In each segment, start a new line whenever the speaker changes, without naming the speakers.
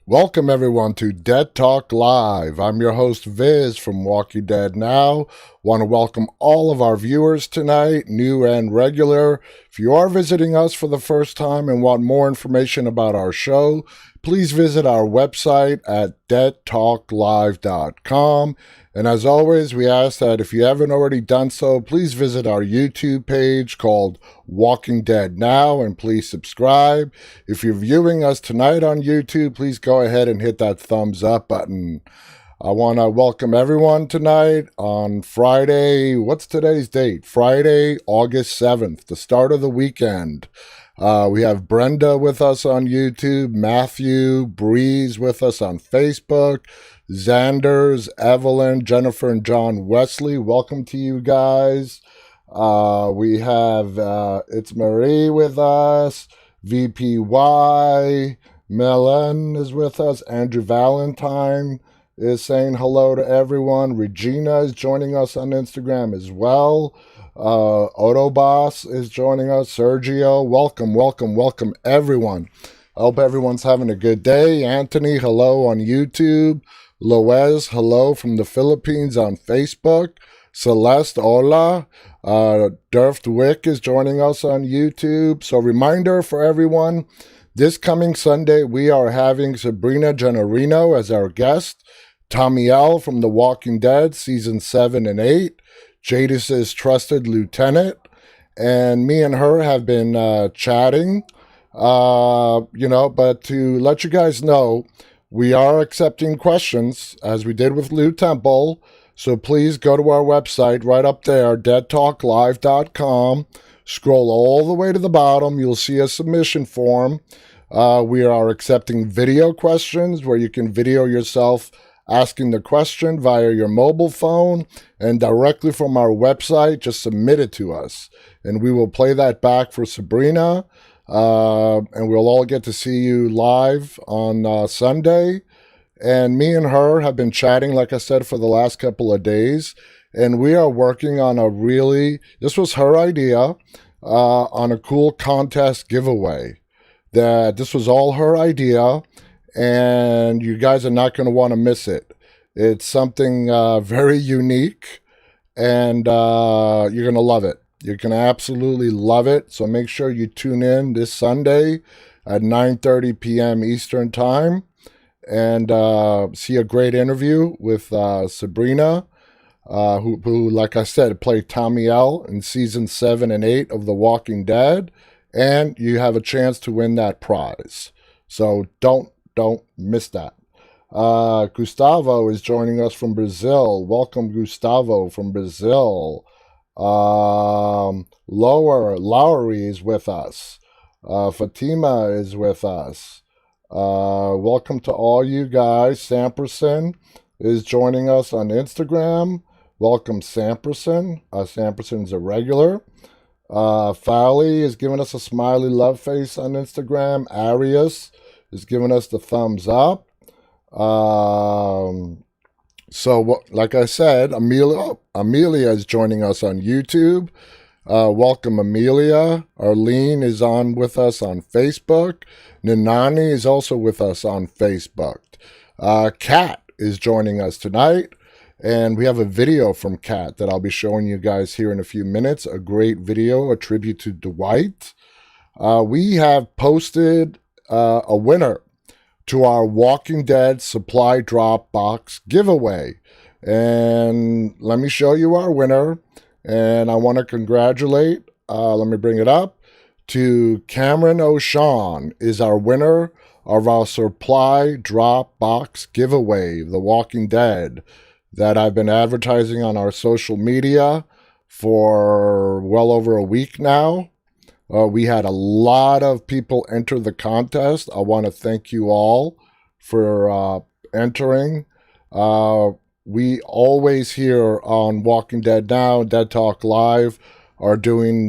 Welcome everyone to Dead Talk Live. I'm your host Viz from Walking Dead Now. Want to welcome all of our viewers tonight, new and regular. If you are visiting us for the first time and want more information about our show, please visit our website at deadtalklive.com. And as always, we ask that if you haven't already done so, please visit our YouTube page called Walking Dead Now, and please subscribe. If you're viewing us tonight on YouTube, please go ahead and hit that thumbs up button. I want to welcome everyone tonight on Friday. What's today's date? Friday, August 7th, the start of the weekend. We have Brenda with us on YouTube, Matthew, Breeze with us on Facebook, Xanders, Evelyn, Jennifer, and John Wesley. Welcome to you guys. We have It's Marie with us, VPY, Melon is with us, Andrew Valentine is saying hello to everyone. Regina is joining us on Instagram as well. Autoboss is joining us. Sergio, welcome everyone. I hope everyone's having a good day. Anthony, hello on YouTube. Loez, hello from the Philippines on Facebook. Celeste, hola. Durft Wick is joining us on YouTube. So reminder for everyone, this coming Sunday, we are having Sabrina Gennarino as our guest. Tommy L. from The Walking Dead, Season 7 and 8. Jadis' trusted lieutenant. And me and her have been chatting, but to let you guys know, we are accepting questions, as we did with Lou Temple. So please go to our website right up there, deadtalklive.com. Scroll all the way to the bottom. You'll see a submission form. We are accepting video questions where you can video yourself asking the question via your mobile phone and directly from our website. Just submit it to us and we will play that back for Sabrina. And we'll all get to see you live on Sunday. And me and her have been chatting, like I said, for the last couple of days. And we are working on this was her idea, on a cool contest giveaway. This was all her idea, and you guys are not going to want to miss it. It's something very unique, and you're going to love it. You're going to absolutely love it. So make sure you tune in this Sunday at 9:30 p.m. Eastern Time and see a great interview with Sabrina, who, like I said, played Tommy L in Season 7 and 8 of The Walking Dead. And you have a chance to win that prize. So don't miss that. Gustavo is joining us from Brazil. Welcome, Gustavo from Brazil. Lowry is with us. Fatima is with us. Welcome to all you guys. Samperson is joining us on Instagram. Welcome, Samperson. Samperson's a regular. Fowley is giving us a smiley love face on Instagram. Arius is giving us the thumbs up. Like I said, Amelia is joining us on YouTube. Welcome, Amelia. Arlene is on with us on Facebook. Ninani is also with us on Facebook. Kat is joining us tonight. And we have a video from Kat that I'll be showing you guys here in a few minutes. A great video, a tribute to Dwight. We have posted a winner to our Walking Dead supply drop box giveaway. And let me show you our winner. And I want to congratulate, let me bring it up, to Cameron O'Shawn is our winner of our supply drop box giveaway, The Walking Dead, that I've been advertising on our social media for well over a week now. We had a lot of people enter the contest. I want to thank you all for entering. we always here on Walking Dead Now, Dead Talk Live, are doing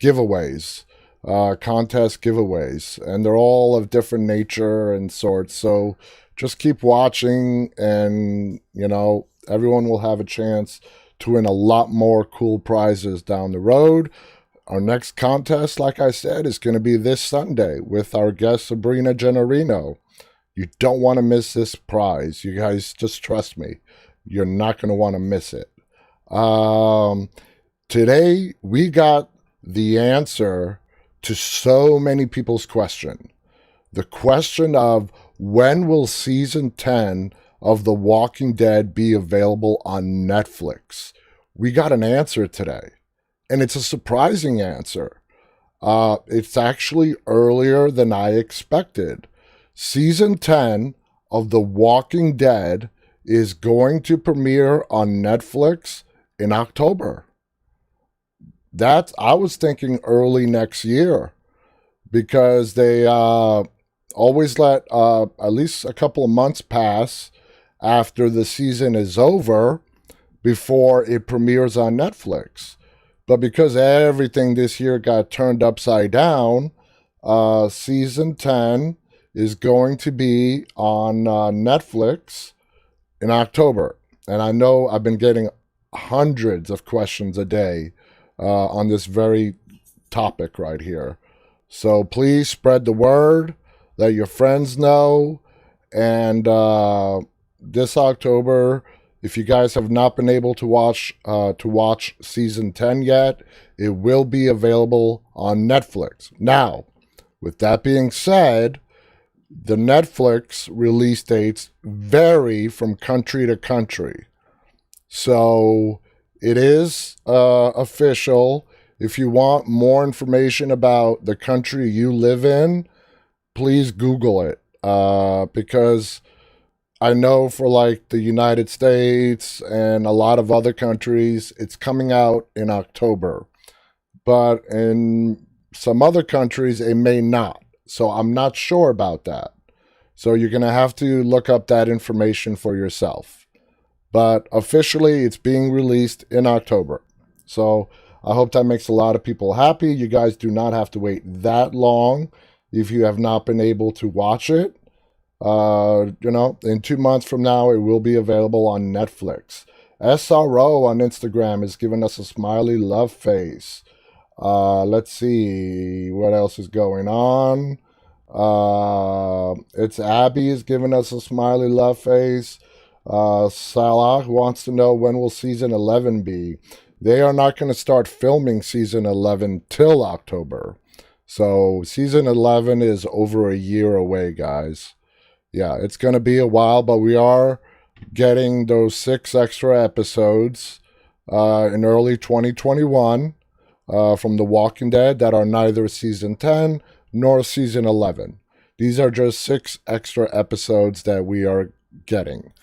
giveaways, contest giveaways, and they're all of different nature and sorts. So just keep watching, and everyone will have a chance to win a lot more cool prizes down the road. Our next contest, like I said, is going to be this Sunday with our guest Sabrina Gennarino. You don't want to miss this prize. You guys just trust me. You're not going to want to miss it. Today, we got the answer to so many people's question. The question of when will season 10 of The Walking Dead be available on Netflix? We got an answer today, and it's a surprising answer. It's actually earlier than I expected. Season 10 of The Walking Dead is going to premiere on Netflix in October. I was thinking early next year, because they always let at least a couple of months pass after the season is over before it premieres on Netflix. But because everything this year got turned upside down, season 10 is going to be on Netflix in October. And I know I've been getting hundreds of questions a day on this very topic right here. So please spread the word, let your friends know. And this October, if you guys have not been able to watch season 10 yet, it will be available on Netflix. Now, with that being said, the Netflix release dates vary from country to country. So it is official. If you want more information about the country you live in, please Google it. Because I know for like the United States and a lot of other countries, it's coming out in October. But in some other countries, it may not. So I'm not sure about that. So you're going to have to look up that information for yourself. But officially, it's being released in October. So I hope that makes a lot of people happy. You guys do not have to wait that long if you have not been able to watch it. In 2 months from now, it will be available on Netflix. SRO on Instagram is giving us a smiley love face. Let's see what else is going on. It's Abby is giving us a smiley love face. Salah wants to know, when will season 11 be? They are not going to start filming season 11 till October. So season 11 is over a year away, guys. Yeah, it's going to be a while, but we are getting those 6 extra episodes in early 2021 from The Walking Dead that are neither season 10 nor season 11. These are just 6 extra episodes that we are getting.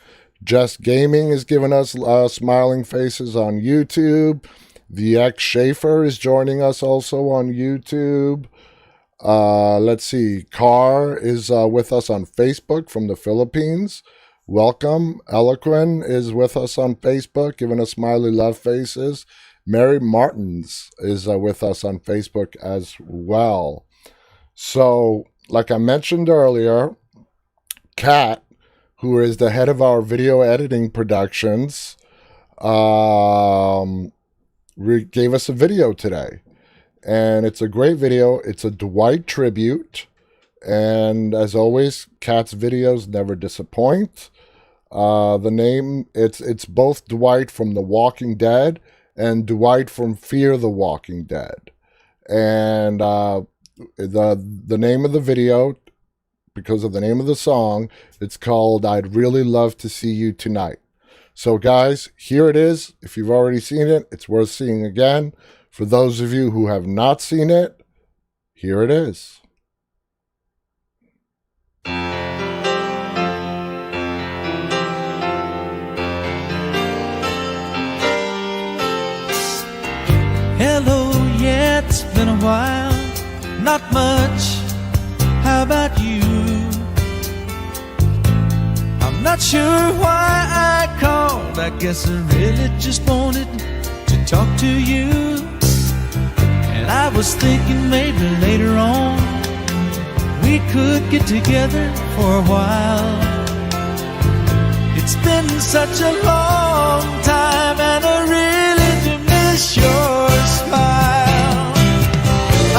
Just Gaming is giving us smiling faces on YouTube. The X Schaefer is joining us also on YouTube. Let's see. Carr is with us on Facebook from the Philippines. Welcome. Eloquin is with us on Facebook, giving us smiley love faces. Mary Martins is with us on Facebook as well. So, like I mentioned earlier, Kat, who is the head of our video editing productions, gave us a video today. And it's a great video. It's a Dwight tribute. And as always, Kat's videos never disappoint. The name, it's both Dwight from The Walking Dead and Dwight from Fear the Walking Dead. And the name of the video, because of the name of the song, it's called I'd Really Love to See You Tonight. So guys, here it is. If you've already seen it, it's worth seeing again. For those of you who have not seen it, here it is.
Hello, yeah, it's been a while. Not much, how about you? I Not sure why I called. I guess I really just wanted to talk to you. And I was thinking maybe later on we could get together for a while. It's been such a long time, and I really do miss your smile.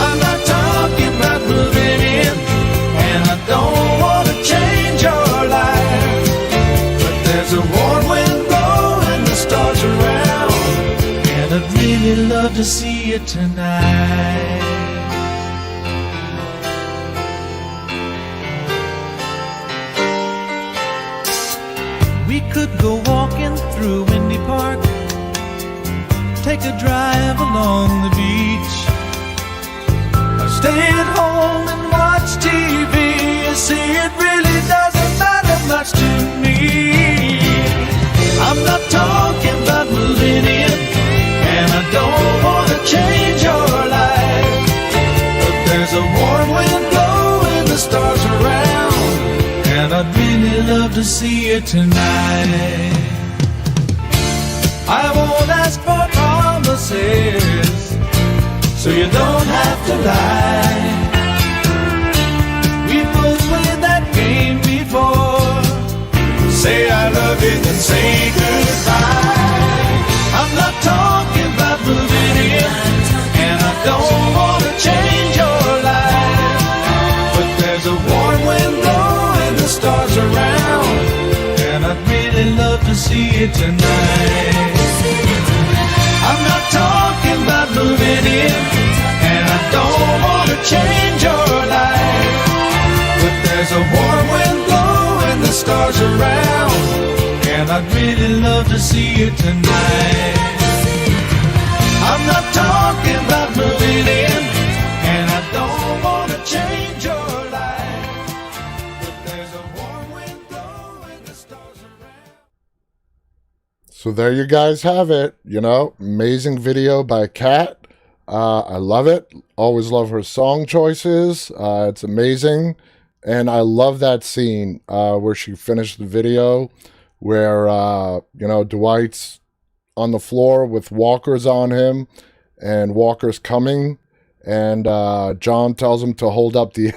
I'm not talking about moving in, and I don't want to change your life, but there's a warm wind blowing the stars around, and I'd really love to see you tonight. We could go walking through Windy Park, take a drive along the beach, or stay at home and watch TV. You see, it really doesn't matter much to me. I'm not talking about moving in, and I don't want to change your life, but there's a warm wind blowing the stars around, and I'd really love to see you tonight. I won't ask for promises, so you don't have to lie. We both played that game before. Say I love you, then say goodbye. I'm not talking about moving in, and I don't want to change your life, but there's a warm wind blowing the stars around, and I'd really love to see you tonight. I'm not talking about moving in, and I don't want to change your life, but there's a warm wind blowing the stars around, and I'd really love to see you tonight. I'm not talking about moving in, and I don't want to change your life, but there's a warm wind blowing the stars around.
So there you guys have it. You know, amazing video by Kat. I love it. Always love her song choices. It's amazing. And I love that scene where she finished the video where, you know, Dwight's on the floor with walkers on him and walkers coming. And John tells him to hold up the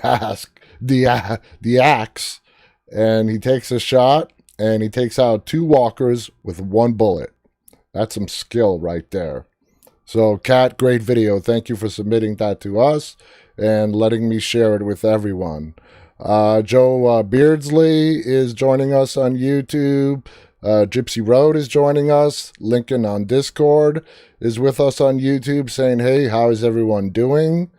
axe. And he takes a shot and he takes out 2 walkers with 1 bullet. That's some skill right there. So, Kat, great video. Thank you for submitting that to us and letting me share it with everyone. Joe Beardsley is joining us on YouTube. Gypsy Road is joining us. Lincoln on Discord is with us on YouTube saying, hey, how is everyone doing?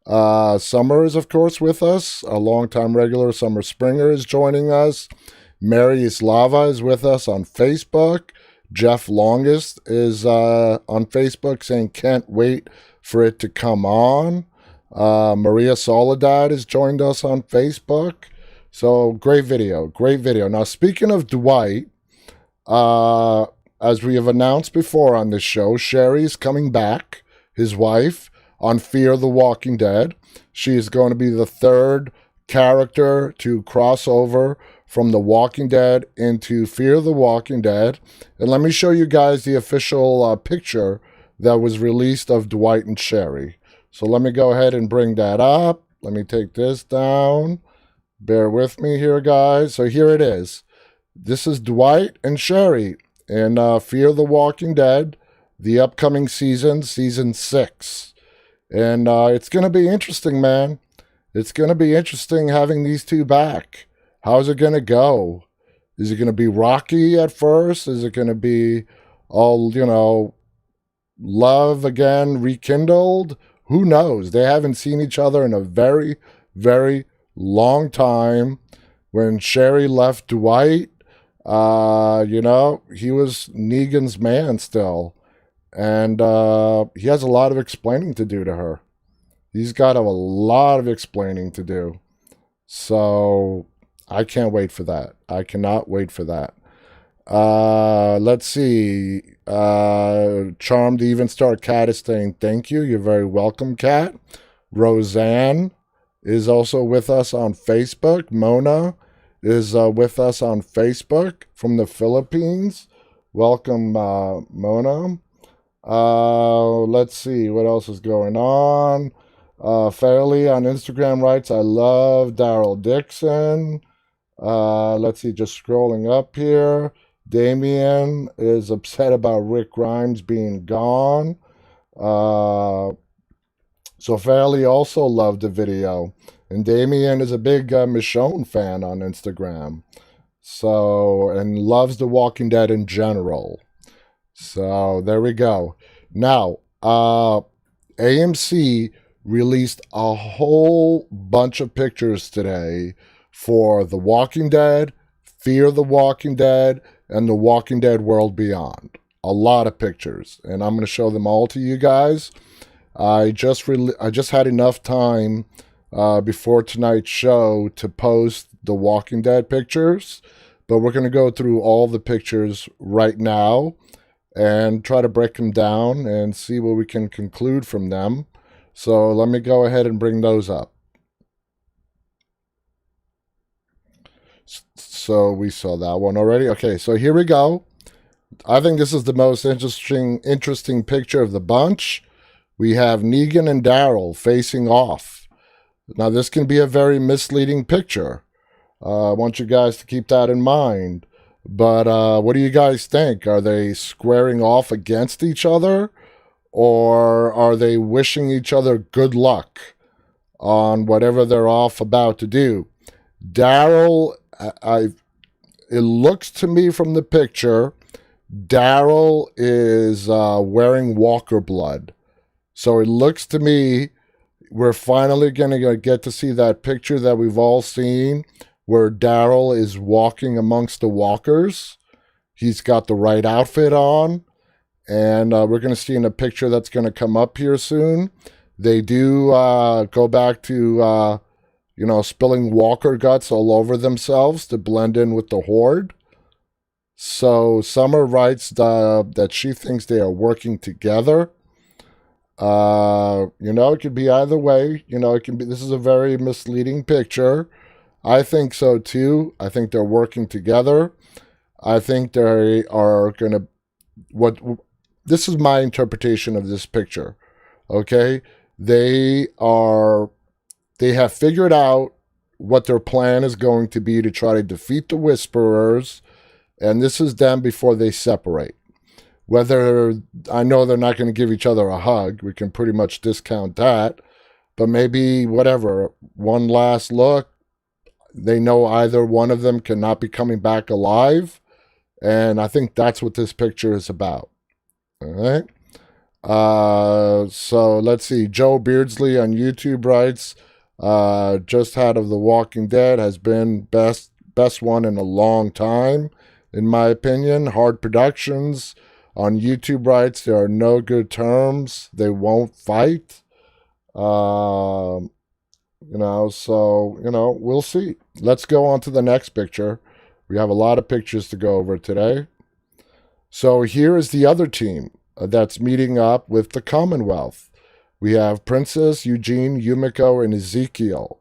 Summer is, of course, with us. A longtime regular, Summer Springer, is joining us. Mary Islava is with us on Facebook. Jeff Longest is on Facebook saying, can't wait for it to come on. Maria Soledad has joined us on Facebook. So great video, great video. Now, speaking of Dwight, as we have announced before on this show, Sherry's coming back, his wife, on Fear the Walking Dead. She is going to be the 3rd character to cross over from The Walking Dead into Fear the Walking Dead. And let me show you guys the official picture that was released of Dwight and Sherry. So let me go ahead and bring that up. Let me take this down. Bear with me here, guys. So here it is. This is Dwight and Sherry in Fear the Walking Dead, the upcoming season, season 6. And it's going to be interesting, man. It's going to be interesting having these two back. How's it going to go? Is it going to be rocky at first? Is it going to be all, you know, love again, rekindled? Who knows? They haven't seen each other in a very, very long time. When Sherry left Dwight, you know, he was Negan's man still. And he has a lot of explaining to do to her. He's got a lot of explaining to do. So I can't wait for that. I cannot wait for that. Let's see. Charmed Even Star Cat is saying thank you. You're very welcome, Cat. Roseanne is also with us on Facebook. Mona is with us on Facebook from the Philippines. Welcome, Mona. Let's see what else is going on. Fairly on Instagram writes, I love Daryl Dixon. Let's see, just scrolling up here. Damien is upset about Rick Grimes being gone. So Fairly also loved the video. And Damien is a big Michonne fan on Instagram. So, and loves The Walking Dead in general. So there we go. Now, AMC released a whole bunch of pictures today for The Walking Dead, Fear the Walking Dead, and The Walking Dead World Beyond. A lot of pictures, and I'm going to show them all to you guys. I just had enough time before tonight's show to post The Walking Dead pictures, but we're going to go through all the pictures right now and try to break them down and see what we can conclude from them. So let me go ahead and bring those up. So we saw that one already. Okay, so here we go. I think this is the most interesting picture of the bunch. We have Negan and Daryl facing off. Now, this can be a very misleading picture. I want you guys to keep that in mind. But what do you guys think? Are they squaring off against each other? Or are they wishing each other good luck on whatever they're off about to do? Daryl, it looks to me from the picture, Daryl is wearing walker blood. So it looks to me we're finally going to get to see that picture that we've all seen where Daryl is walking amongst the walkers. He's got the right outfit on. And we're going to see in a picture that's going to come up here soon. They do go back to, spilling walker guts all over themselves to blend in with the horde. So Summer writes that she thinks they are working together. It could be either way. It can be. This is a very misleading picture. I think so too. I think they're working together. I think they are going to. This is my interpretation of this picture. Okay, they have figured out what their plan is going to be to try to defeat the Whisperers, and this is them before they separate. Whether, I know they're not going to give each other a hug, we can pretty much discount that, but maybe whatever, one last look. They know either one of them cannot be coming back alive, and I think that's what this picture is about. All right. So let's see. Joe Beardsley on YouTube writes, just out of The Walking Dead has been best one in a long time, in my opinion. Hard Productions on YouTube writes, there are no good terms. They won't fight. So, we'll see. Let's go on to the next picture. We have a lot of pictures to go over today. So here is the other team that's meeting up with the Commonwealth. We have Princess, Eugene, Yumiko, and Ezekiel.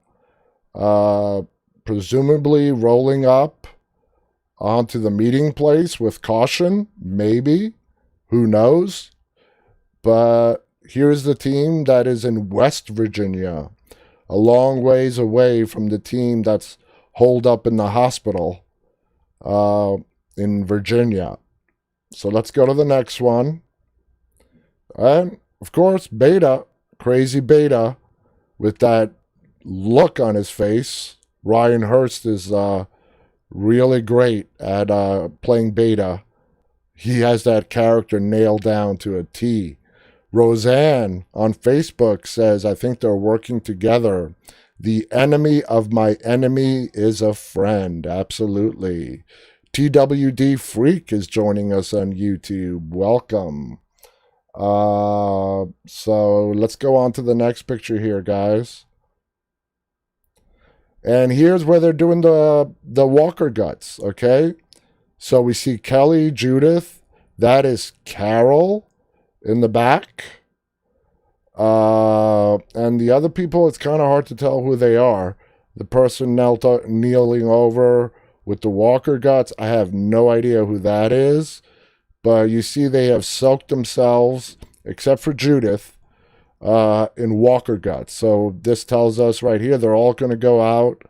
Presumably rolling up onto the meeting place with caution, maybe. Who knows? But here's the team that is in West Virginia, a long ways away from the team that's holed up in the hospital in Virginia. So let's go to the next one. And, of course, Beta, crazy Beta, with that look on his face. Ryan Hurst is really great at playing Beta. He has that character nailed down to a T. Roseanne on Facebook says, I think they're working together. The enemy of my enemy is a friend. Absolutely. TWD Freak is joining us on YouTube. Welcome. So let's go on to the next picture here, guys. And here's where they're doing the walker guts, okay? So we see Kelly, Judith. That is Carol in the back. And the other people, it's kind of hard to tell who they are. The person kneeling over with the walker guts, I have no idea who that is. But you see they have soaked themselves, except for Judith, in walker guts. So this tells us right here they're all going to go out,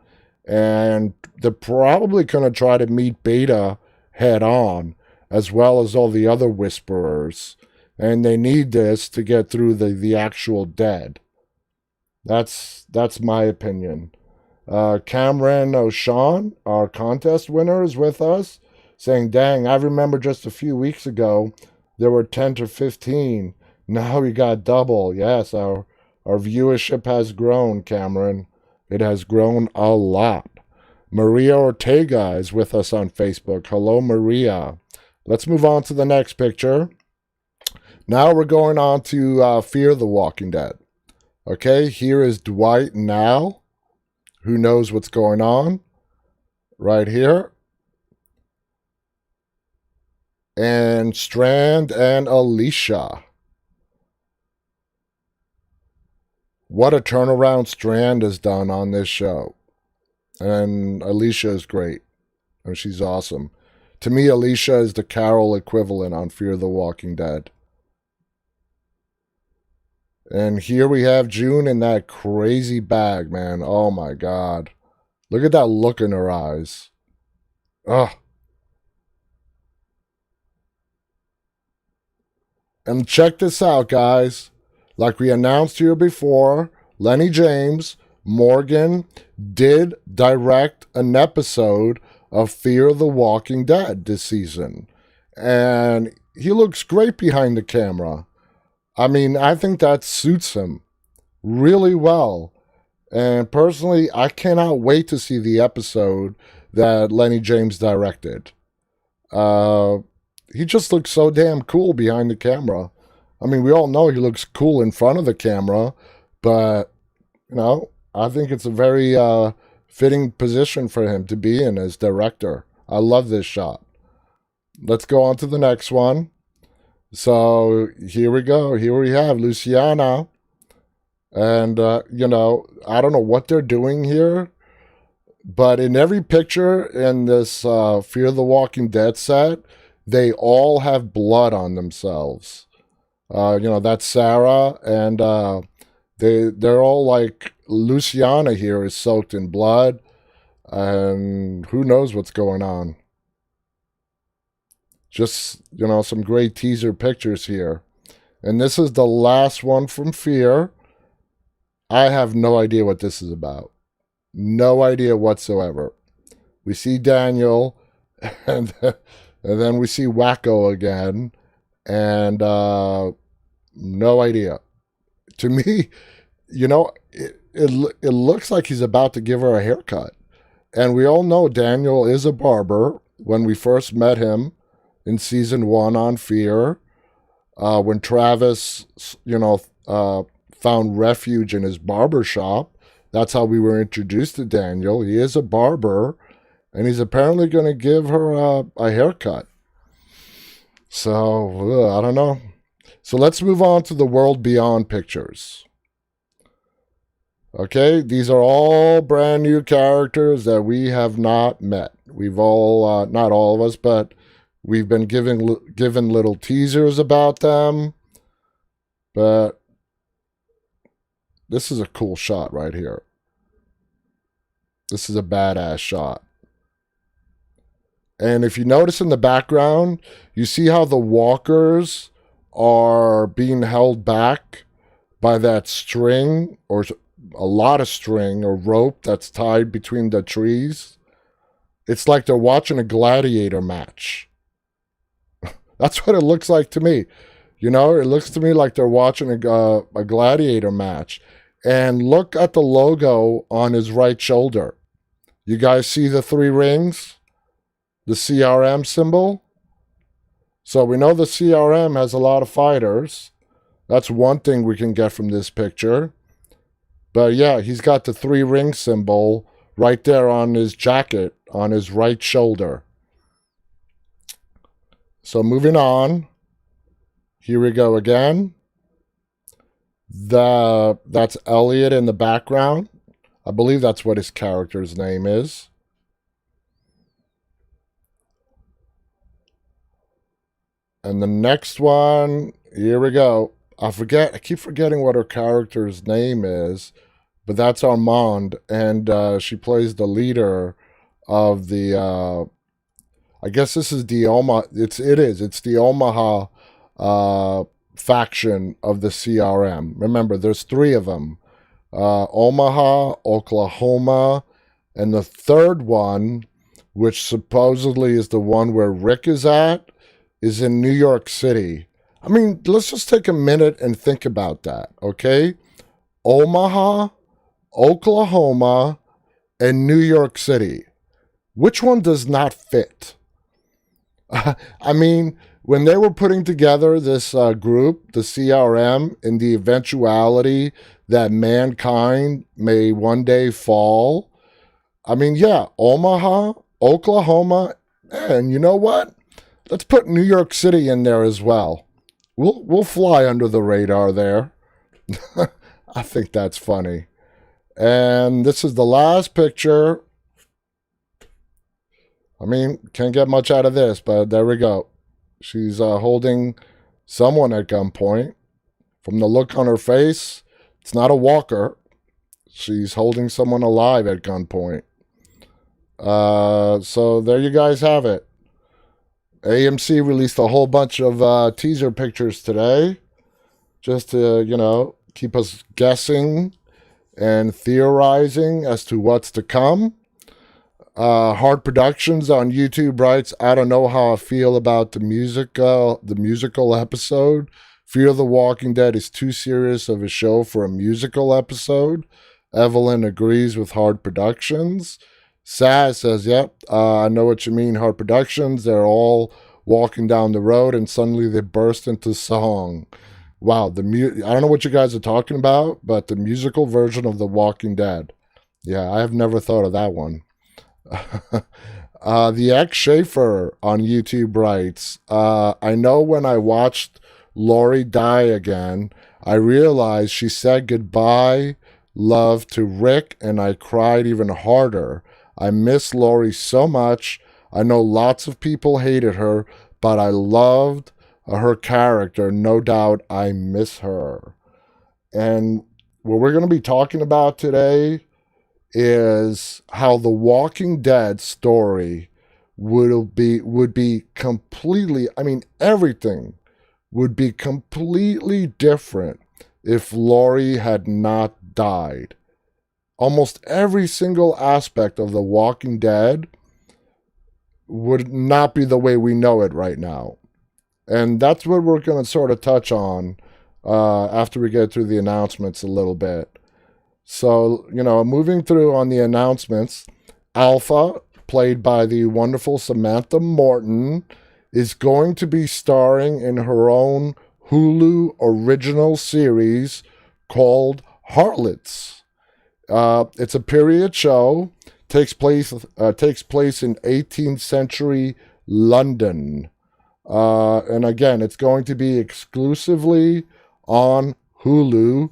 and they're probably going to try to meet Beta head on, as well as all the other whisperers. And they need this to get through the actual dead. That's my opinion. Cameron O'Shawn, our contest winner, is with us, saying, dang, I remember just a few weeks ago there were 10 to 15. Now we got double. Yes, our viewership has grown, Cameron. It has grown a lot. Maria Ortega is with us on Facebook. Hello, Maria. Let's move on to the next picture. Now we're going on to Fear the Walking Dead. Okay, here is Dwight and Al. Who knows what's going on? Right here. And Strand and Alicia. What a turnaround Strand has done on this show. And Alicia is great. And she's awesome. To me, Alicia is the Carol equivalent on Fear the Walking Dead. And here we have June in that crazy bag, man. Oh my God. Look at that look in her eyes. Ugh. And check this out, guys. Like we announced here before, Lenny James, Morgan, did direct an episode of Fear the Walking Dead this season. And he looks great behind the camera. I mean, I think that suits him really well. And personally, I cannot wait to see the episode that Lenny James directed. He just looks so damn cool behind the camera. I mean, we all know he looks cool in front of the camera, but, you know, I think it's a very fitting position for him to be in as director. I love this shot. Let's go on to the next one. So here we go. Here we have Luciana. And, you know, I don't know what they're doing here, but in every picture in this Fear the Walking Dead set, they all have blood on themselves. You know, that's Sarah, and they're all like, Luciana here is soaked in blood, and who knows what's going on. Just, you know, some great teaser pictures here. And this is the last one from Fear. I have no idea what this is about. No idea whatsoever. We see Daniel, and then we see Wacko again, and no idea. To me, you know, it looks like he's about to give her a haircut. And we all know Daniel is a barber. When we first met him in season 1 on Fear, when Travis, you know, found refuge in his barber shop, that's how we were introduced to Daniel. He is a barber, and he's apparently going to give her a haircut. So, I don't know. So let's move on to the World Beyond pictures. Okay, these are all brand new characters that we have not met. We've all, not all of us, but we've been given little teasers about them. But this is a cool shot right here. This is a badass shot. And if you notice in the background, you see how the walkers are being held back by that string, or a lot of string or rope that's tied between the trees. It's like they're watching a gladiator match. That's what it looks like to me. You know, it looks to me like they're watching a gladiator match. And look at the logo on his right shoulder. You guys see the 3 rings? The CRM symbol? So we know the CRM has a lot of fighters. That's one thing we can get from this picture. But yeah, he's got the 3 ring symbol right there on his jacket, on his right shoulder. So moving on. Here we go again. That's Elliot in the background. I believe that's what his character's name is. And the next one, here we go. I keep forgetting what her character's name is, but that's Armand, and she plays the leader of the. I guess this is the Omaha. It's the Omaha faction of the CRM. Remember, there's 3 of them: Omaha, Oklahoma, and the third one, which supposedly is the one where Rick is at, is in New York City. I mean, let's just take a minute and think about that, okay? Omaha, Oklahoma, and New York City. Which one does not fit? I mean, when they were putting together this group, the CRM, in the eventuality that mankind may one day fall, I mean, yeah, Omaha, Oklahoma, and you know what? Let's put New York City in there as well. We'll fly under the radar there. I think that's funny. And this is the last picture. I mean, can't get much out of this, but there we go. She's holding someone at gunpoint. From the look on her face, it's not a walker. She's holding someone alive at gunpoint. So there you guys have it. AMC released a whole bunch of teaser pictures today, just to, keep us guessing and theorizing as to what's to come. Hard Productions on YouTube writes, I don't know how I feel about the musical episode. Fear the Walking Dead is too serious of a show for a musical episode. Evelyn agrees with Hard Productions. Saz says, yep, I know what you mean, Hard Productions. They're all walking down the road and suddenly they burst into song. Wow, I don't know what you guys are talking about, but the musical version of The Walking Dead. Yeah, I have never thought of that one. The X Schaefer on YouTube writes, I know when I watched Lori die again, I realized she said goodbye, love to Rick, and I cried even harder. I miss Lori so much. I know lots of people hated her, but I loved her character. No doubt I miss her. And what we're going to be talking about today is how the Walking Dead story would be completely, everything would be completely different if Lori had not died. Almost every single aspect of The Walking Dead would not be the way we know it right now. And that's what we're going to sort of touch on after we get through the announcements a little bit. So, moving through on the announcements, Alpha, played by the wonderful Samantha Morton, is going to be starring in her own Hulu original series called Harlots. It's a period show. Takes place in 18th century London. And again, it's going to be exclusively on Hulu.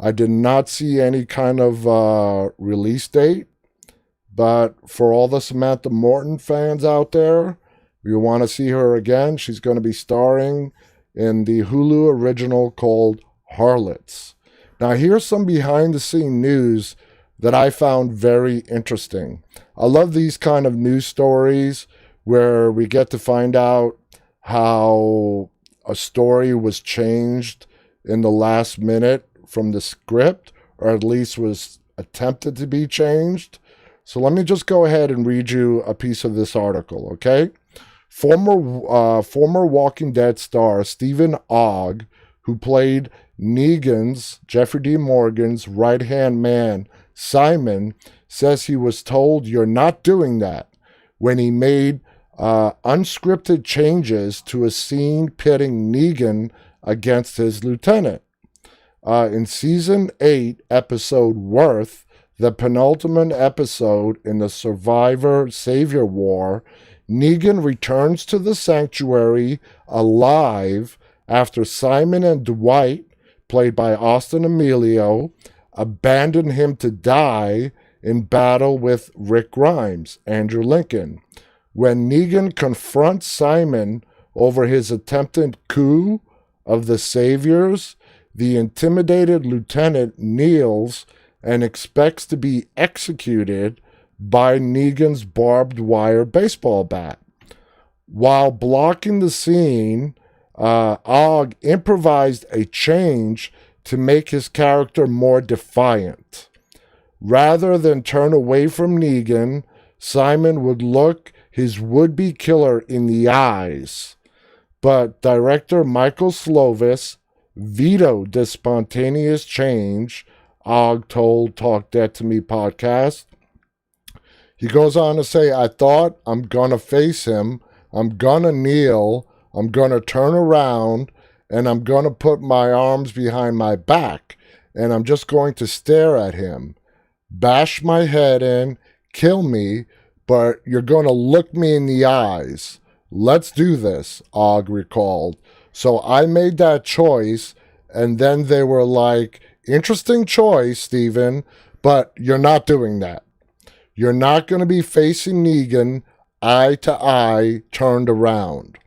I did not see any kind of release date, but for all the Samantha Morton fans out there, if you want to see her again, she's going to be starring in the Hulu original called Harlots. Now, here's some behind-the-scene news that I found very interesting. I love these kind of news stories where we get to find out how a story was changed in the last minute from the script, or at least was attempted to be changed. So let me just go ahead and read you a piece of this article, okay? Former Walking Dead star Stephen Ogg, who played Negan's, Jeffrey D. Morgan's right-hand man, Simon, says he was told you're not doing that when he made unscripted changes to a scene pitting Negan against his lieutenant. In Season 8, episode Worth, the penultimate episode in the Survivor-Savior War, Negan returns to the sanctuary alive after Simon and Dwight, played by Austin Emilio, abandon him to die in battle with Rick Grimes, Andrew Lincoln. When Negan confronts Simon over his attempted coup of the Saviors, the intimidated lieutenant kneels and expects to be executed by Negan's barbed wire baseball bat. While blocking the scene, Og improvised a change to make his character more defiant. Rather than turn away from Negan, Simon would look his would-be killer in the eyes. But director Michael Slovis vetoed this spontaneous change, Og told Talk Dead to Me podcast. He goes on to say, I thought, I'm gonna face him, I'm gonna kneel, I'm gonna turn around, and I'm gonna put my arms behind my back, and I'm just going to stare at him, bash my head in, kill me, but you're gonna look me in the eyes. Let's do this, Og recalled. So I made that choice, and then they were like, interesting choice, Steven, but you're not doing that. You're not going to be facing Negan eye to eye turned around.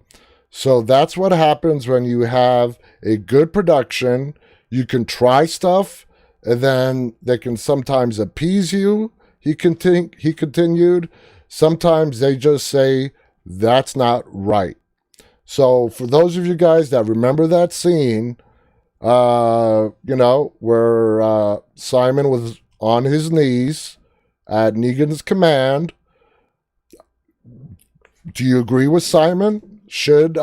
So that's what happens when you have a good production. You can try stuff, and then they can sometimes appease you, he continued. Sometimes they just say, that's not right. So for those of you guys that remember that scene, where Simon was on his knees at Negan's command, do you agree with Simon? Should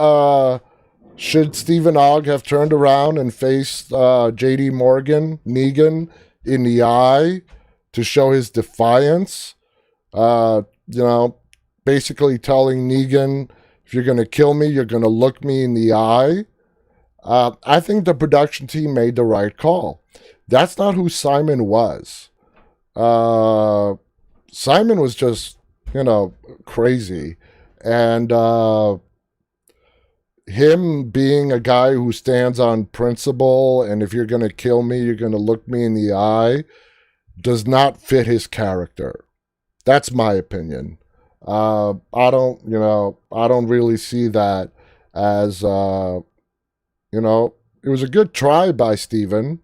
Stephen Ogg have turned around and faced J.D. Morgan, Negan, in the eye to show his defiance? Basically telling Negan, if you're going to kill me, you're going to look me in the eye. I think the production team made the right call. That's not who Simon was. Simon was just, crazy. And him being a guy who stands on principle, and if you're going to kill me, you're going to look me in the eye, does not fit his character. That's my opinion. I don't really see that as, it was a good try by Steven.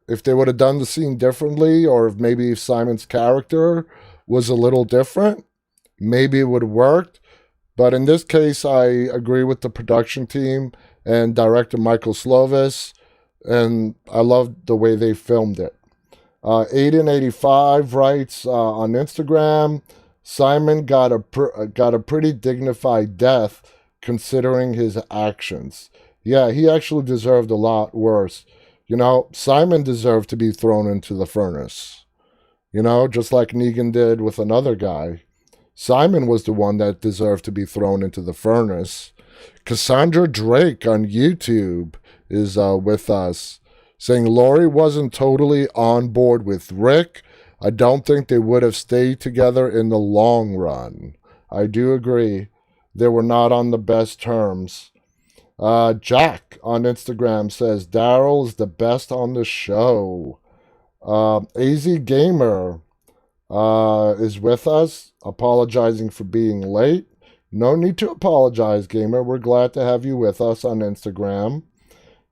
If they would have done the scene differently, or if Simon's character was a little different, maybe it would have worked. But in this case, I agree with the production team and director Michael Slovis, and I love the way they filmed it. Aiden85 writes on Instagram, Simon got a pretty dignified death considering his actions. Yeah, he actually deserved a lot worse. Simon deserved to be thrown into the furnace. Just like Negan did with another guy. Simon was the one that deserved to be thrown into the furnace. Cassandra Drake on YouTube is with us, saying Laurie wasn't totally on board with Rick. I don't think they would have stayed together in the long run. I do agree. They were not on the best terms. Jack on Instagram says Daryl is the best on the show. AZ Gamer is with us, apologizing for being late. No need to apologize, Gamer. We're glad to have you with us on Instagram.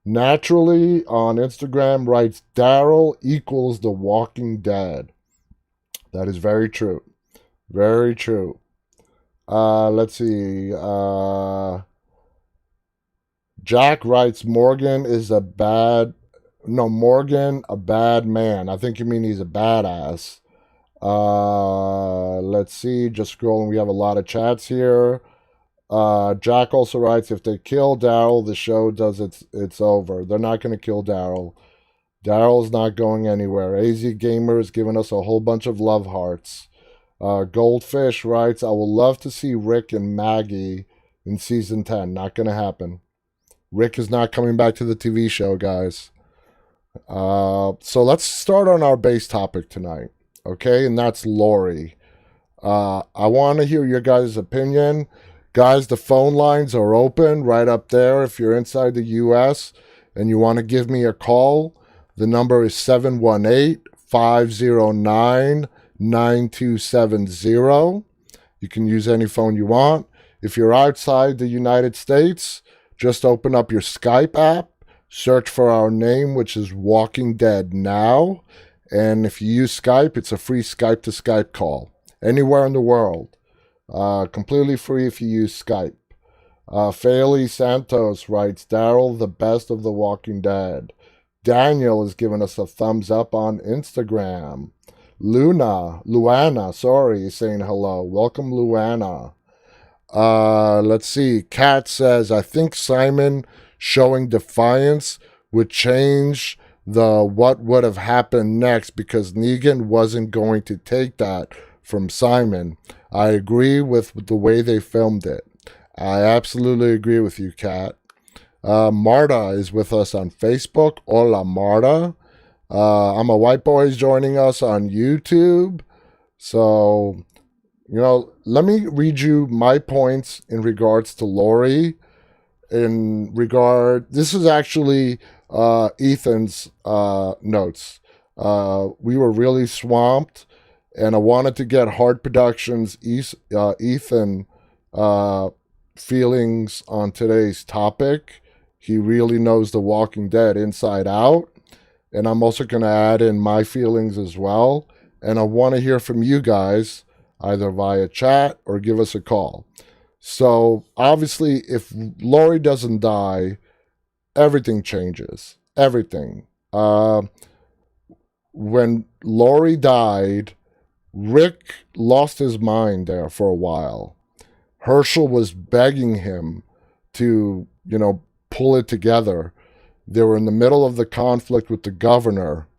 Naturally on Instagram writes Daryl equals The Walking Dead. That is very true. Very true. Let's see. Jack writes Morgan a bad man. I think you mean he's a badass. Let's see. Just scrolling. We have a lot of chats here. Jack also writes, if they kill Daryl, the show does it's over. They're not going to kill Daryl. Daryl's not going anywhere. AZ Gamer is giving us a whole bunch of love hearts. Goldfish writes, I would love to see Rick and Maggie in season 10. Not going to happen. Rick is not coming back to the TV show, guys. So let's start on our base topic tonight. Okay, and that's Laurie. I want to hear your guys' opinion. Guys, the phone lines are open right up there if you're inside the U.S. and you want to give me a call, the number is 718-509-9270. You can use any phone you want. If you're outside the United States, just open up your Skype app, search for our name, which is Walking Dead Now. And if you use Skype, it's a free Skype to Skype call anywhere in the world. Completely free if you use Skype. Faili Santos writes, Daryl, the best of The Walking Dead. Daniel has given us a thumbs up on Instagram. Luana, is saying hello. Welcome, Luana. Let's see. Kat says, I think Simon showing defiance would change the what would have happened next because Negan wasn't going to take that from Simon. I agree with the way they filmed it. I absolutely agree with you, Kat. Marta is with us on Facebook. Hola, Marta. I'm a White Boy is joining us on YouTube. So, let me read you my points in regards to Lori. This is actually Ethan's notes. We were really swamped, and I wanted to get Hard Productions Ethan feelings on today's topic. He really knows The Walking Dead inside out, and I'm also going to add in my feelings as well. And I want to hear from you guys, either via chat or give us a call. So obviously, if Lori doesn't die, everything changes. Everything. When Lori died, Rick lost his mind there for a while. Herschel was begging him to, pull it together. They were in the middle of the conflict with the governor,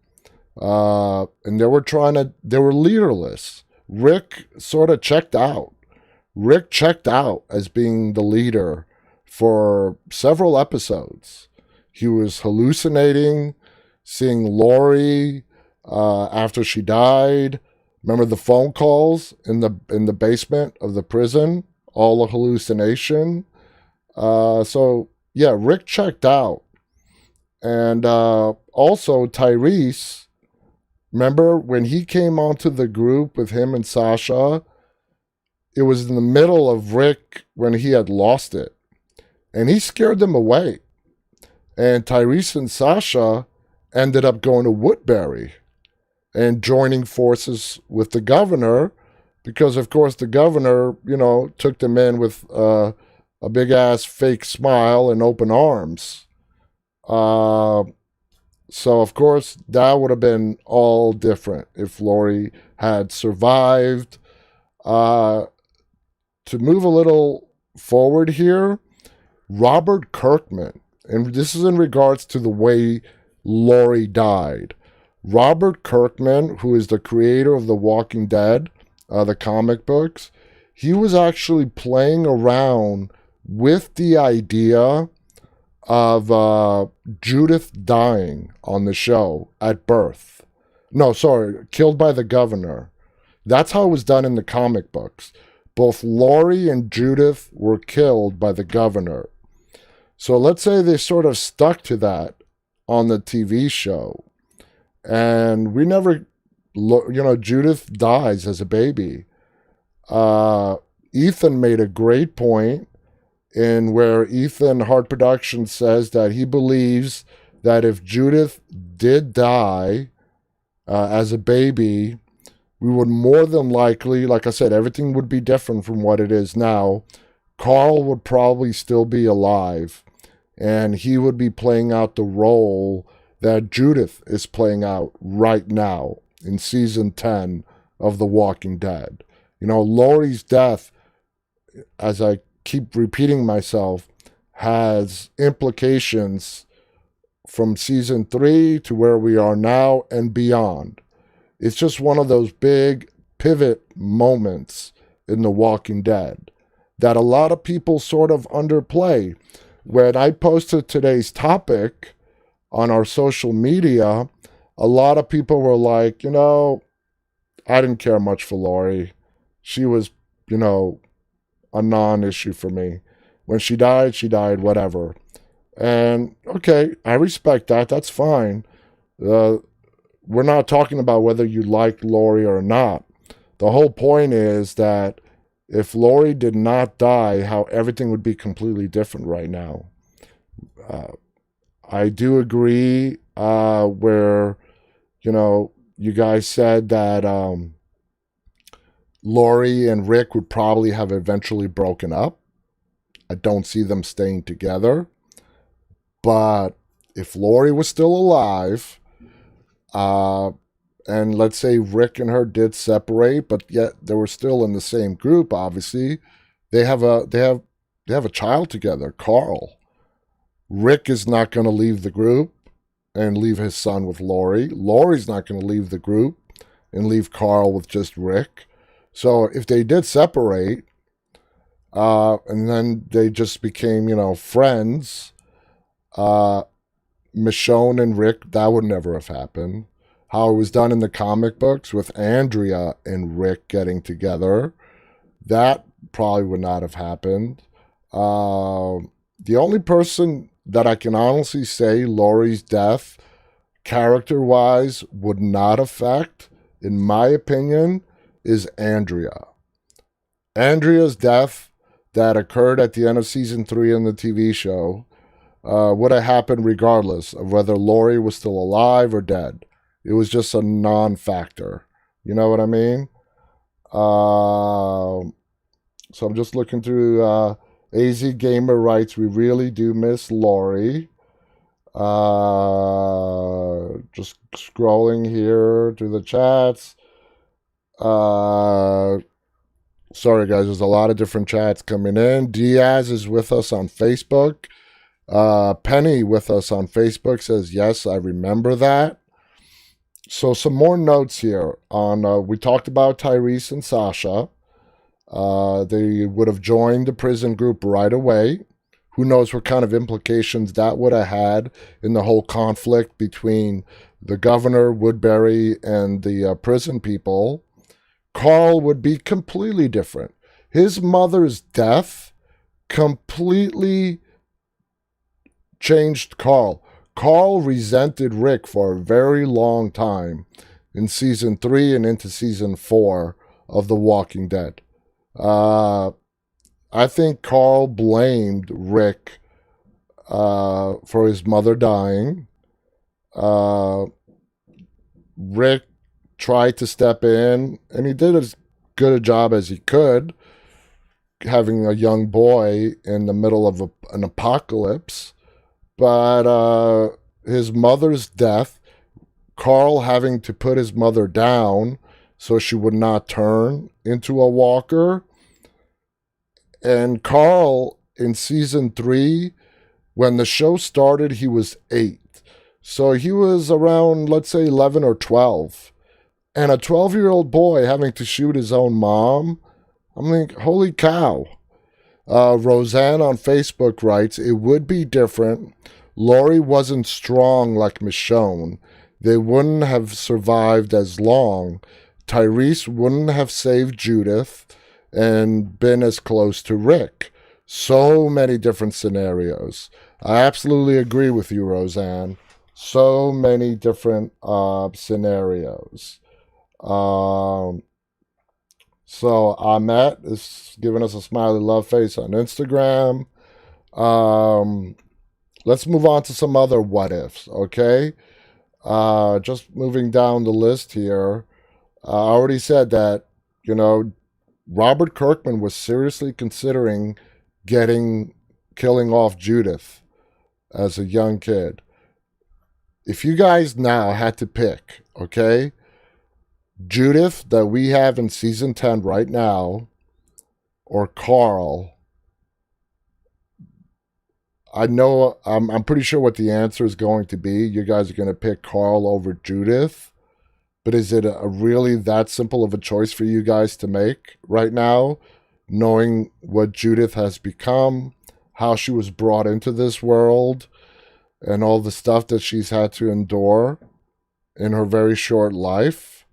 and they were leaderless. Rick sort of checked out. Rick checked out as being the leader for several episodes. He was hallucinating, seeing Lori after she died. Remember the phone calls in the basement of the prison? All a hallucination. So yeah, Rick checked out. And also Tyrese, remember when he came onto the group with him and Sasha, it was in the middle of Rick when he had lost it. And he scared them away. And Tyrese and Sasha ended up going to Woodbury and joining forces with the governor, because of course the governor, took them in with a big ass fake smile and open arms. So of course that would have been all different if Lori had survived. To move a little forward here, Robert Kirkman, and this is in regards to the way Lori died. Robert Kirkman, who is the creator of The Walking Dead, the comic books, he was actually playing around with the idea of Judith dying on the show at birth. No, sorry, killed by the governor. That's how it was done in the comic books. Both Lori and Judith were killed by the governor. So let's say they sort of stuck to that on the TV show. And we never, Judith dies as a baby. Ethan made a great point in where Ethan Hard Productions says that he believes that if Judith did die as a baby, we would more than likely, like I said, everything would be different from what it is now. Carl would probably still be alive, and he would be playing out the role that Judith is playing out right now in season 10 of The Walking Dead. Lori's death, as I keep repeating myself, has implications from season 3 to where we are now and beyond. It's just one of those big pivot moments in The Walking Dead that a lot of people sort of underplay. When I posted today's topic on our social media, a lot of people were like, I didn't care much for Lori. She was, a non-issue for me. When she died, whatever. And okay, I respect that. That's fine. We're not talking about whether you like Lori or not. The whole point is that if Lori did not die, how everything would be completely different right now. I do agree where, you guys said that Lori and Rick would probably have eventually broken up. I don't see them staying together. But if Lori was still alive, and let's say Rick and her did separate, but yet they were still in the same group, obviously, they have a child together, Carl. Rick is not going to leave the group and leave his son with Lori. Lori's not going to leave the group and leave Carl with just Rick. So if they did separate, and then they just became, friends, Michonne and Rick, that would never have happened. How it was done in the comic books with Andrea and Rick getting together, that probably would not have happened. The only person that I can honestly say Lori's death, character-wise, would not affect, in my opinion, is Andrea. Andrea's death that occurred at the end of season 3 in the TV show would have happened regardless of whether Lori was still alive or dead. It was just a non-factor. You know what I mean? So I'm just looking through AZ Gamer writes, we really do miss Lori. Just scrolling here to the chats. Sorry guys, there's a lot of different chats coming in. Diaz is with us on Facebook. Penny with us on Facebook says, yes, I remember that. So some more notes here on, we talked about Tyrese and Sasha. They would have joined the prison group right away. Who knows what kind of implications that would have had in the whole conflict between the governor, Woodbury, and the prison people. Carl would be completely different. His mother's death completely changed Carl. Carl resented Rick for a very long time in season 3 and into season 4 of The Walking Dead. I think Carl blamed Rick for his mother dying. Rick tried to step in, and he did as good a job as he could, having a young boy in the middle of an apocalypse. But his mother's death, Carl having to put his mother down so she would not turn into a walker. And Carl, in season 3, when the show started, he was 8. So he was around, let's say, 11 or 12. And a 12-year-old boy having to shoot his own mom, I'm like, holy cow. Roseanne on Facebook writes, it would be different. Lori wasn't strong like Michonne. They wouldn't have survived as long. Tyrese wouldn't have saved Judith and been as close to Rick. So many different scenarios. I absolutely agree with you, Roseanne. So many different scenarios. So Ahmet is giving us a smiley love face on Instagram. Let's move on to some other what ifs, okay? Just moving down the list here. I already said that, Robert Kirkman was seriously considering killing off Judith as a young kid. If you guys now had to pick, okay, Judith that we have in season 10 right now, or Carl, I know, I'm pretty sure what the answer is going to be. You guys are going to pick Carl over Judith. But is it a really that simple of a choice for you guys to make right now, knowing what Judith has become, how she was brought into this world, and all the stuff that she's had to endure in her very short life?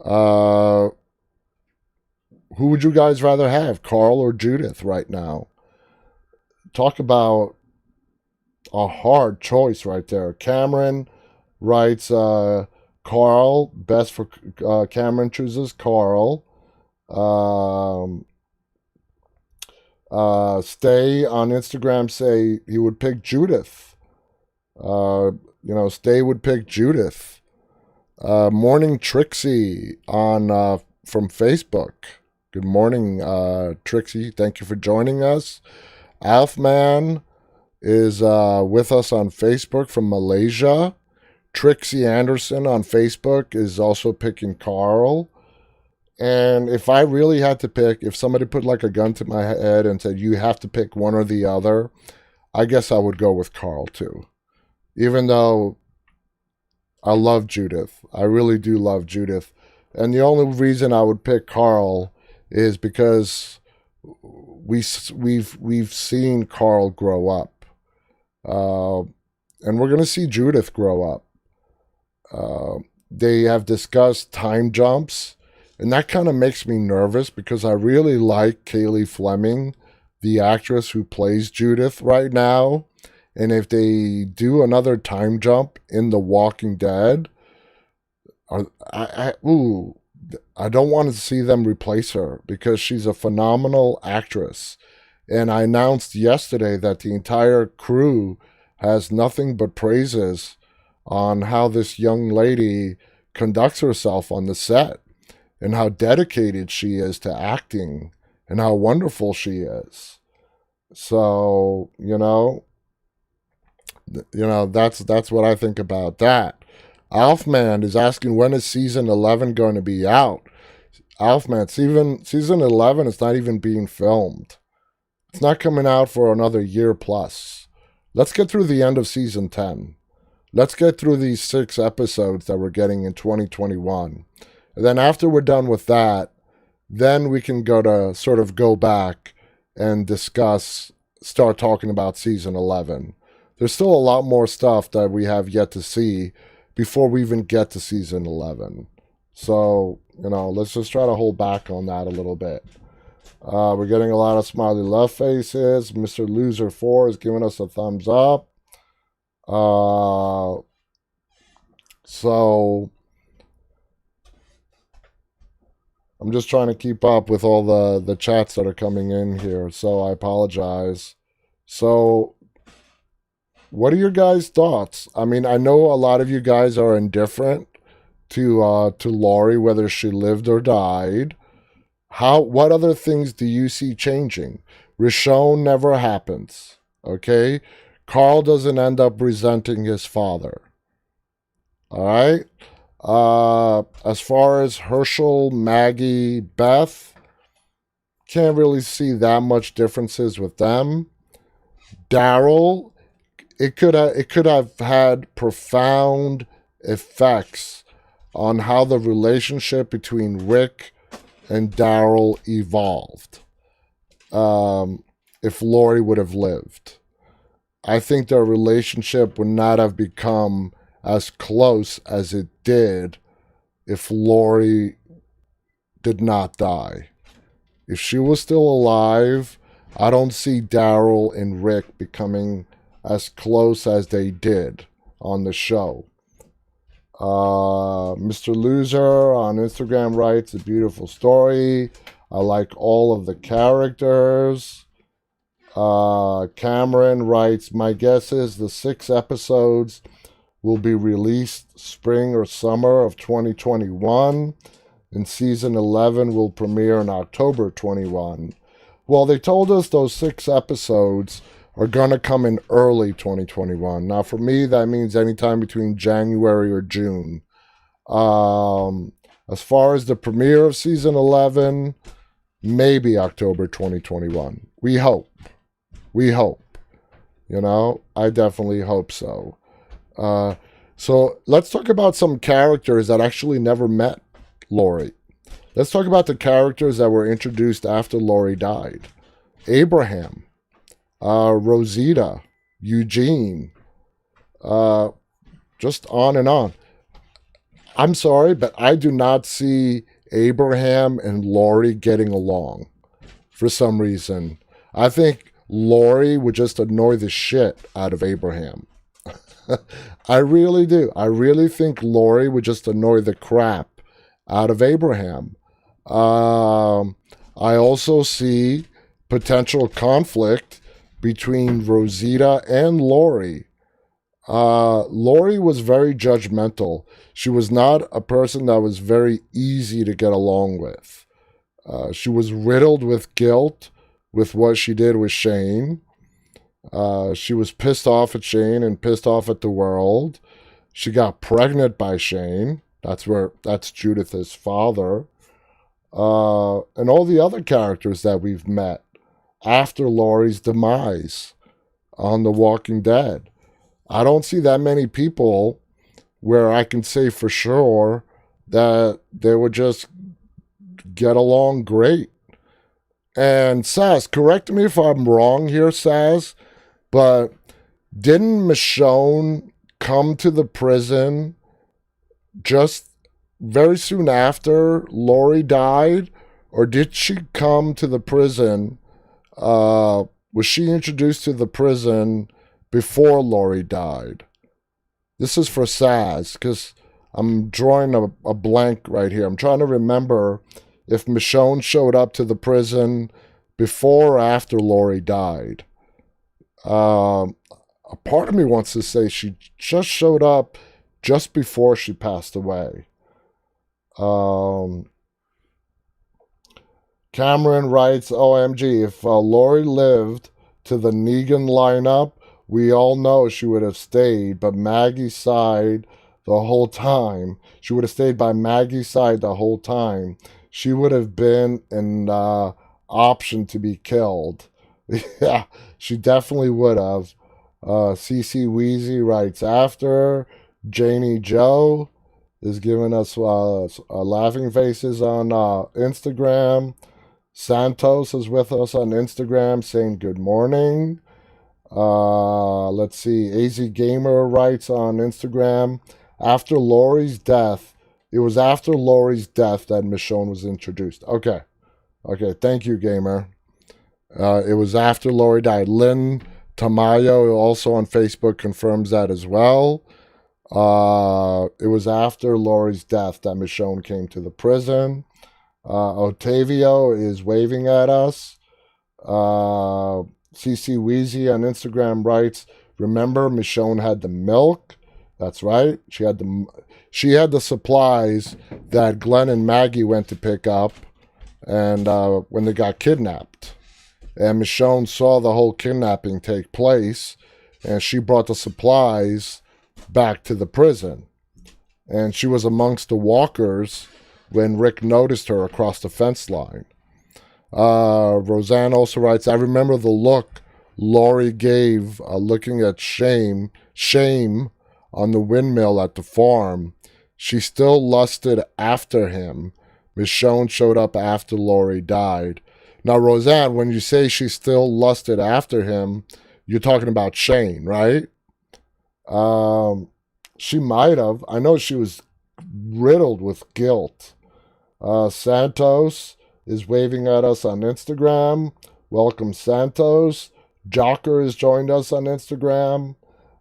Who would you guys rather have, Carl or Judith right now? Talk about a hard choice right there. Cameron writes Carl. Best for Cameron chooses Carl. Stay on Instagram say he would pick Judith. Stay would pick Judith. Morning Trixie on from Facebook. Good morning, Trixie. Thank you for joining us. Alfman is with us on Facebook from Malaysia. Trixie Anderson on Facebook is also picking Carl. And if I really had to pick, if somebody put like a gun to my head and said, you have to pick one or the other, I guess I would go with Carl too. Even though I love Judith. I really do love Judith. And the only reason I would pick Carl is because we've seen Carl grow up. And we're going to see Judith grow up. They have discussed time jumps. And that kind of makes me nervous because I really like Kaylee Fleming, the actress who plays Judith right now. And if they do another time jump in The Walking Dead, I don't want to see them replace her because she's a phenomenal actress. And I announced yesterday that the entire crew has nothing but praises on how this young lady conducts herself on the set. And how dedicated she is to acting and how wonderful she is. So, that's what I think about that. Alfman is asking, when is season 11 going to be out? Alfman, season 11 is not even being filmed. It's not coming out for another year plus. Let's get through the end of season 10. Let's get through these 6 episodes that we're getting in 2021. And then after we're done with that, then we can go back and start talking about season 11. There's still a lot more stuff that we have yet to see before we even get to season 11. So, let's just try to hold back on that a little bit. We're getting a lot of smiley love faces. Mr. Loser 4 is giving us a thumbs up. So I'm just trying to keep up with all the chats that are coming in here, so I apologize. So, what are your guys' thoughts? I mean, I know a lot of you guys are indifferent to Laurie, whether she lived or died. What other things do you see changing? Rishon never happens, okay? Carl doesn't end up resenting his father. All right? As far as Herschel, Maggie, Beth, can't really see that much differences with them. Daryl, it could have had profound effects on how the relationship between Rick and Daryl evolved. If Laurie would have lived, I think their relationship would not have become as close as it did if Laurie did not die. If she was still alive, I don't see Daryl and Rick becoming as close as they did on the show. Mr. Loser on Instagram writes, a beautiful story. I like all of the characters. Cameron writes, my guess is the 6 episodes will be released spring or summer of 2021, and season 11 will premiere in October 21. Well, they told us those 6 episodes are going to come in early 2021. Now, for me, that means anytime between January or June. As far as the premiere of season 11, maybe October 2021. We hope. I definitely hope so. So let's talk about some characters that actually never met Laurie. Let's talk about the characters that were introduced after Laurie died. Abraham, Rosita, Eugene, just on and on. I'm sorry, but I do not see Abraham and Laurie getting along for some reason. I think Lori would just annoy the shit out of Abraham. I really do. I really think Lori would just annoy the crap out of Abraham. I also see potential conflict between Rosita and Lori. Lori was very judgmental. She was not a person that was very easy to get along with. She was riddled with guilt with what she did with Shane. She was pissed off at Shane and pissed off at the world. She got pregnant by Shane. That's Judith's father. And all the other characters that we've met after Lori's demise on The Walking Dead. I don't see that many people where I can say for sure that they would just get along great. And Saz, correct me if I'm wrong here, Saz, but didn't Michonne come to the prison just very soon after Lori died? Or did she come to the prison? Was she introduced to the prison before Lori died? This is for Saz, because I'm drawing a blank right here. I'm trying to remember if Michonne showed up to the prison before or after Lori died. A part of me wants to say she just showed up just before she passed away. Cameron writes, OMG, if Lori lived to the Negan lineup, we all know she would have stayed, but Maggie's side the whole time. She would have stayed by Maggie's side the whole time. She would have been an option to be killed. Yeah, she definitely would have. CC Wheezy writes, after Janie Joe is giving us laughing faces on Instagram. Santos is with us on Instagram saying good morning. Let's see. AZ Gamer writes on Instagram, after Lori's death, it was after Lori's death that Michonne was introduced. Okay, thank you, Gamer. It was after Lori died. Lynn Tamayo, also on Facebook, confirms that as well. It was after Lori's death that Michonne came to the prison. Otavio is waving at us. CC Wheezy on Instagram writes, remember Michonne had the milk? That's right. She had the supplies that Glenn and Maggie went to pick up and when they got kidnapped. And Michonne saw the whole kidnapping take place, and she brought the supplies back to the prison. And she was amongst the walkers when Rick noticed her across the fence line. Roseanne also writes, I remember the look Lori gave looking at shame on the windmill at the farm. She still lusted after him. Michonne showed up after Lori died. Now, Roseanne, when you say she still lusted after him, you're talking about Shane, right? She might have. I know she was riddled with guilt. Santos is waving at us on Instagram. Welcome, Santos. Jocker has joined us on Instagram.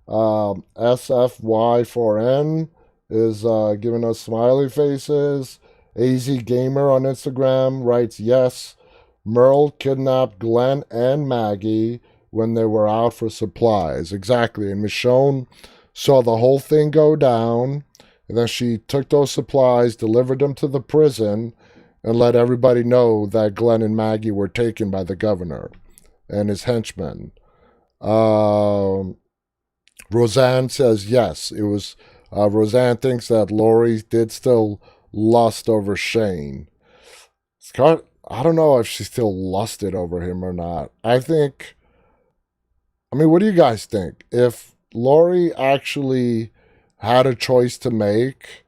SFY4N is giving us smiley faces. AZ Gamer on Instagram writes, yes, Merle kidnapped Glenn and Maggie when they were out for supplies. Exactly. And Michonne saw the whole thing go down. And then she took those supplies, delivered them to the prison, and let everybody know that Glenn and Maggie were taken by the governor and his henchmen. Roseanne says yes. It was Roseanne thinks that Lori did still lust over Shane. Scott, I don't know if she still lusted over him or not. What do you guys think? If Lori actually had a choice to make,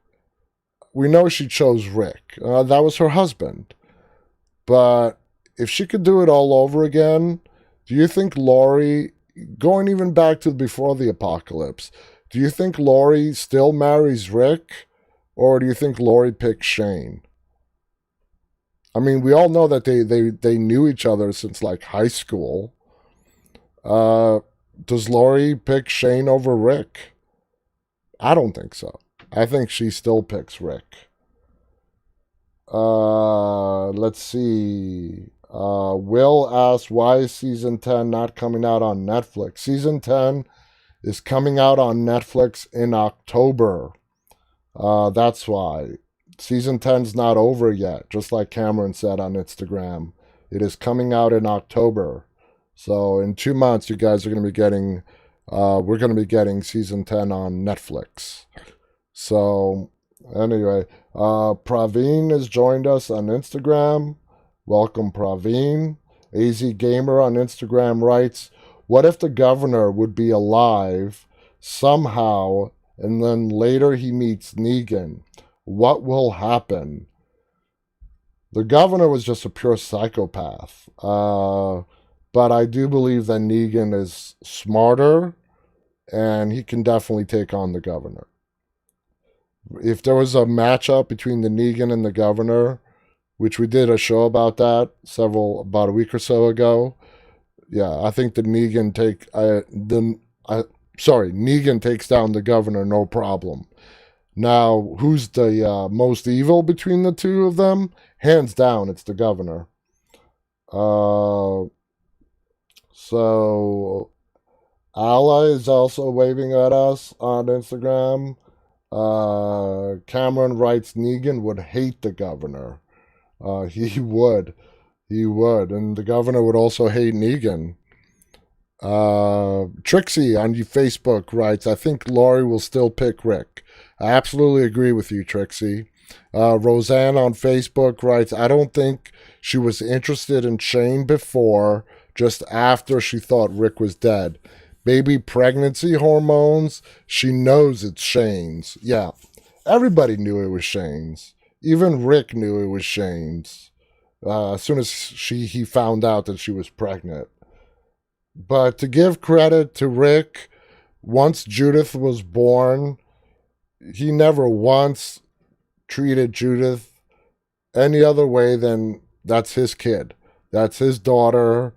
we know she chose Rick. That was her husband. But if she could do it all over again, do you think Lori, going even back to before the apocalypse, do you think Lori still marries Rick? Or do you think Lori picks Shane? I mean, we all know that they knew each other since like high school. Does Lori pick Shane over Rick? I don't think so. I think she still picks Rick. Let's see. Will asked, why is season 10 not coming out on Netflix? Season 10 is coming out on Netflix in October. That's why. Season 10's not over yet, just like Cameron said on Instagram. It is coming out in October. So in 2 months, you guys are going to be getting, we're going to be getting season 10 on Netflix. So anyway, Praveen has joined us on Instagram. Welcome, Praveen. AZ Gamer on Instagram writes, what if the governor would be alive somehow and then later he meets Negan? What will happen? The governor was just a pure psychopath. But I do believe that Negan is smarter and he can definitely take on the governor. If there was a matchup between the Negan and the governor, which we did a show about that about a week or so ago, yeah, I think the Negan Negan takes down the governor, no problem. Now, who's the most evil between the two of them? Hands down, it's the governor. So, Ally is also waving at us on Instagram. Cameron writes, Negan would hate the governor. He would. And the governor would also hate Negan. Trixie on Facebook writes, I think Laurie will still pick Rick. I absolutely agree with you, Trixie. Roseanne on Facebook writes, I don't think she was interested in Shane before, just after she thought Rick was dead. Baby pregnancy hormones, she knows it's Shane's. Yeah, everybody knew it was Shane's. Even Rick knew it was Shane's. As soon as he found out that she was pregnant. But to give credit to Rick, once Judith was born, he never once treated Judith any other way than that's his kid. That's his daughter.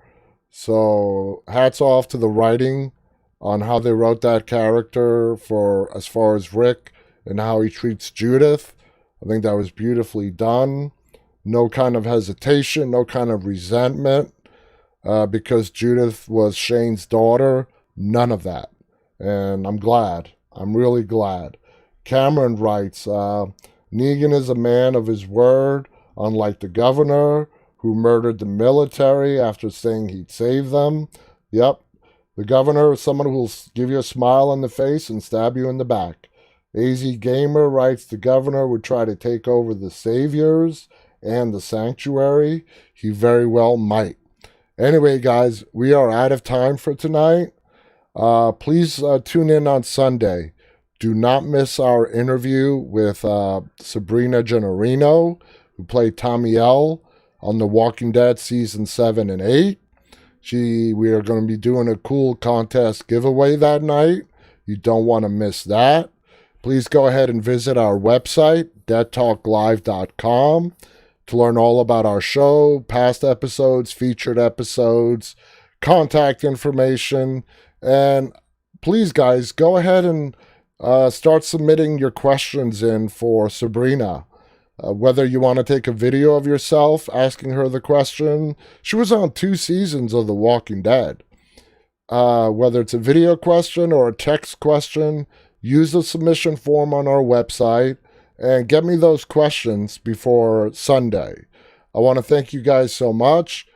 So hats off to the writing on how they wrote that character for as far as Rick and how he treats Judith. I think that was beautifully done. No kind of hesitation, no kind of resentment. Because Judith was Shane's daughter, none of that. And I'm glad. I'm really glad. Cameron writes, Negan is a man of his word, unlike the governor, who murdered the military after saying he'd save them. Yep, the governor is someone who will give you a smile on the face and stab you in the back. AZ Gamer writes, the governor would try to take over the Saviors and the Sanctuary. He very well might. Anyway, guys, we are out of time for tonight. Please tune in on Sunday. Do not miss our interview with Sabrina Gennarino, who played Tommy L on The Walking Dead Season 7 and 8. We are going to be doing a cool contest giveaway that night. You don't want to miss that. Please go ahead and visit our website, deadtalklive.com, to learn all about our show, past episodes, featured episodes, contact information. And please, guys, go ahead and start submitting your questions in for Sabrina. Whether you want to take a video of yourself asking her the question. She was on 2 seasons of The Walking Dead. Whether it's a video question or a text question, use the submission form on our website and get me those questions before Sunday. I want to thank you guys so much.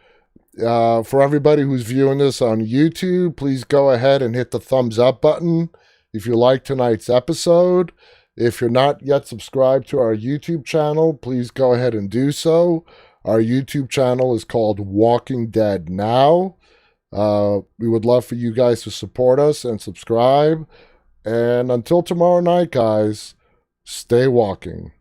For everybody who's viewing this on YouTube, please go ahead and hit the thumbs up button if you like tonight's episode. If you're not yet subscribed to our YouTube channel, please go ahead and do so. Our YouTube channel is called Walking Dead Now. We would love for you guys to support us and subscribe. And until tomorrow night, guys, stay walking.